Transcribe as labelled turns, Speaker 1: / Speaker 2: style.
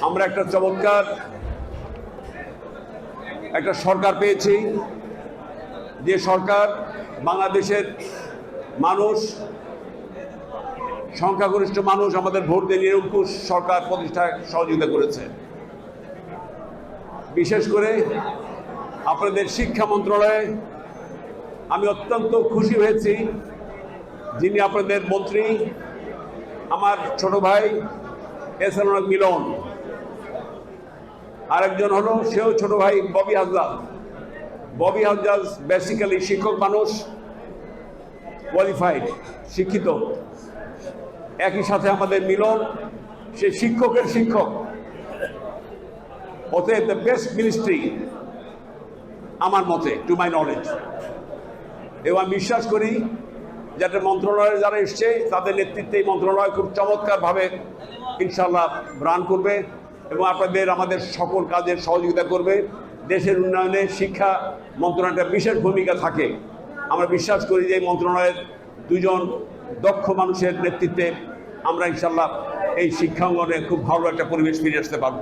Speaker 1: আমরা একটা চমৎকার একটা সরকার পেয়েছি, যে সরকার বাংলাদেশের মানুষ, সংখ্যাগরিষ্ঠ মানুষ আমাদের ভোট দিয়ে নিরঙ্কুশ সরকার প্রতিষ্ঠায় সহযোগিতা করেছে। বিশেষ করে আপনাদের শিক্ষা মন্ত্রণালয়ে আমি অত্যন্ত খুশি হয়েছি, যিনি আপনাদের মন্ত্রী আমার ছোট ভাই এস.এম. মিলন, আরেকজন হলো সেও ছোট ভাই ববি হাজরা। ববি হাজরা বেসিক্যালি শিক্ষক মানুষ, কোয়ালিফাইড, শিক্ষিত। একই সাথে আমাদের মিলন, সে শিক্ষকের শিক্ষক। অতএব দ্য বেস্ট মিনিস্ট্রি আমার মতে, টু মাই নলেজ। এবং আমি বিশ্বাস করি যাতে মন্ত্রণালয়ে যারা এসছে তাদের নেতৃত্বে এই মন্ত্রণালয় খুব চমৎকারভাবে ইনশাল্লাহ রান করবে এবং আপনাদের আমাদের সকল কাজের সহযোগিতা করবে। দেশের উন্নয়নে শিক্ষা মন্ত্রণালয়ের বিশেষ ভূমিকা থাকে। আমরা বিশ্বাস করি যে এই মন্ত্রণালয়ের দুজন দক্ষ মানুষের নেতৃত্বে আমরা ইনশাল্লাহ এই শিক্ষাঙ্গনে খুব ভালো একটা পরিবেশ ফিরে আসতে পারব।